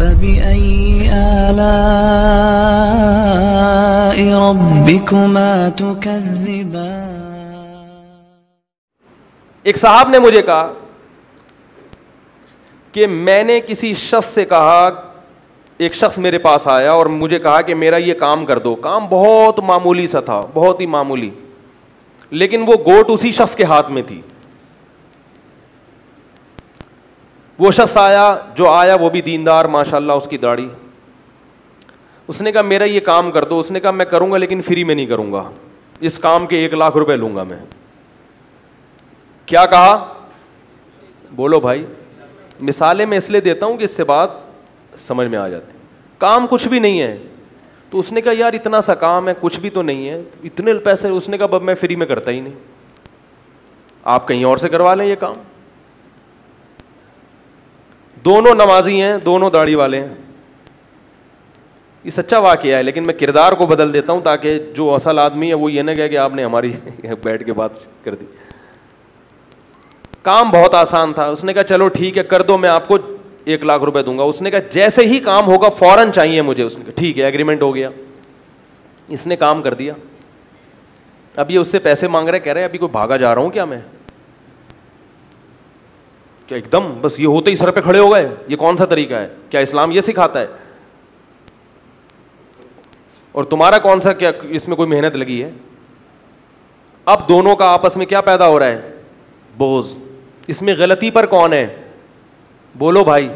فبأي آلاء ربكما تكذبان. ایک صاحب نے مجھے کہا کہ میں نے کسی شخص سے کہا, ایک شخص میرے پاس آیا اور مجھے کہا کہ میرا یہ کام کر دو. کام بہت معمولی سا تھا, بہت ہی معمولی, لیکن وہ گوٹ اسی شخص کے ہاتھ میں تھی. وہ شخص آیا, جو آیا وہ بھی دیندار ماشاءاللہ, اس کی داڑھی. اس نے کہا میرا یہ کام کر دو. اس نے کہا میں کروں گا لیکن فری میں نہیں کروں گا, اس کام کے 1,00,000 روپے لوں گا میں. کیا کہا بولو بھائی؟ مثالیں میں اس لیے دیتا ہوں کہ اس سے بات سمجھ میں آ جاتی. کام کچھ بھی نہیں ہے. تو اس نے کہا یار اتنا سا کام ہے, کچھ بھی تو نہیں ہے, اتنے پیسے. اس نے کہا اب میں فری میں کرتا ہی نہیں, آپ کہیں اور سے کروا لیں یہ کام. دونوں نمازی ہیں, دونوں داڑھی والے ہیں. یہ سچا واقعہ ہے, لیکن میں کردار کو بدل دیتا ہوں تاکہ جو اصل آدمی ہے وہ یہ نہ کہے کہ آپ نے ہماری بیٹھ کے بات کر دی. کام بہت آسان تھا. اس نے کہا چلو ٹھیک ہے کر دو, میں آپ کو 1,00,000 روپے دوں گا. اس نے کہا جیسے ہی کام ہوگا فوراً چاہیے مجھے. اس نے کہا ٹھیک ہے, ایگریمنٹ ہو گیا. اس نے کام کر دیا. اب یہ اس سے پیسے مانگ رہے, کہہ رہے ابھی کوئی بھاگا جا رہا ہوں کیا میں, کیا ایک دم بس یہ ہوتے ہی سر پہ کھڑے ہو گئے, یہ کون سا طریقہ ہے, کیا اسلام یہ سکھاتا ہے؟ اور تمہارا کون سا, کیا اس میں کوئی محنت لگی ہے؟ اب دونوں کا آپس میں کیا پیدا ہو رہا ہے؟ بغض. اس میں غلطی پر کون ہے بولو بھائی؟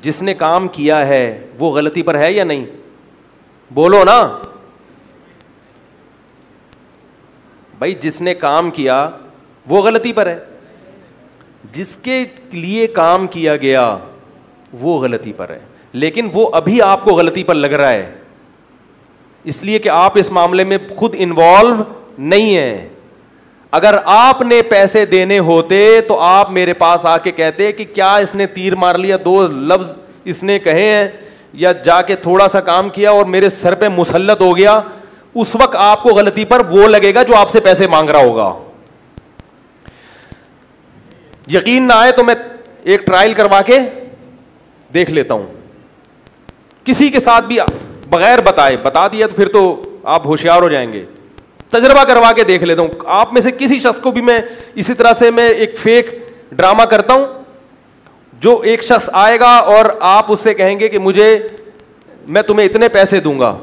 جس نے کام کیا ہے وہ غلطی پر ہے یا نہیں؟ بولو نا بھائی, جس نے کام کیا وہ غلطی پر ہے, جس کے لیے کام کیا گیا وہ غلطی پر ہے. لیکن وہ ابھی آپ کو غلطی پر لگ رہا ہے اس لیے کہ آپ اس معاملے میں خود انوالو نہیں ہیں. اگر آپ نے پیسے دینے ہوتے تو آپ میرے پاس آ کے کہتے کہ کیا اس نے تیر مار لیا, 2 لفظ اس نے کہے ہیں, یا جا کے تھوڑا سا کام کیا اور میرے سر پہ مسلط ہو گیا. اس وقت آپ کو غلطی پر وہ لگے گا جو آپ سے پیسے مانگ رہا ہوگا. یقین نہ آئے تو میں ایک ٹرائل کروا کے دیکھ لیتا ہوں, کسی کے ساتھ بھی بغیر بتائے. بتا دیا تو پھر تو آپ ہوشیار ہو جائیں گے. تجربہ کروا کے دیکھ لیتا ہوں. آپ میں سے کسی شخص کو بھی میں اسی طرح سے میں ایک فیک ڈرامہ کرتا ہوں, جو ایک شخص آئے گا اور آپ اس سے کہیں گے کہ میں تمہیں اتنے پیسے دوں گا,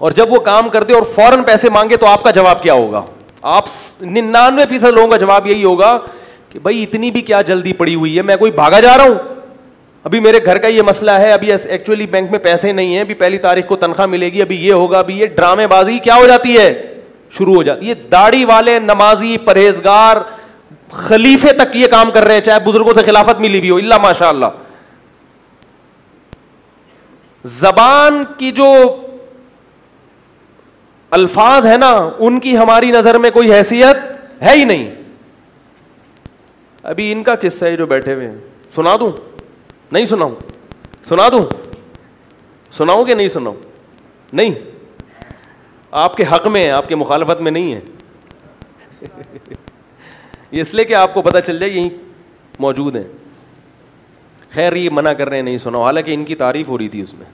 اور جب وہ کام کرتے اور فوراً پیسے مانگے تو آپ کا جواب کیا ہوگا؟ آپ 99% لوگوں کا جواب یہی ہوگا کہ بھائی اتنی بھی کیا جلدی پڑی ہوئی ہے, میں کوئی بھاگا جا رہا ہوں, ابھی میرے گھر کا یہ مسئلہ ہے, ابھی ایکچولی بینک میں پیسے نہیں ہیں, ابھی 1 تاریخ کو تنخواہ ملے گی, ابھی یہ ہوگا, ابھی یہ ڈرامے بازی کیا ہو جاتی ہے, شروع ہو جاتی ہے. داڑھی والے, نمازی, پرہیزگار, خلیفے تک یہ کام کر رہے ہیں, چاہے بزرگوں سے خلافت ملی بھی ہو, اللہ ماشاء اللہ. زبان کی جو الفاظ ہے نا, ان کی ہماری نظر میں کوئی حیثیت ہے ہی نہیں. ابھی ان کا قصہ ہے جو بیٹھے ہوئے ہیں, سنا دوں نہیں سناؤں؟ سنا دوں, سناؤں کہ نہیں سناؤں؟ نہیں, آپ کے حق میں ہے, آپ کے مخالفت میں نہیں ہے. اس لیے کہ آپ کو پتہ چل جائے یہیں موجود ہیں. خیر یہ منع کر رہے ہیں نہیں سناؤ, حالانکہ ان کی تعریف ہو رہی تھی اس میں.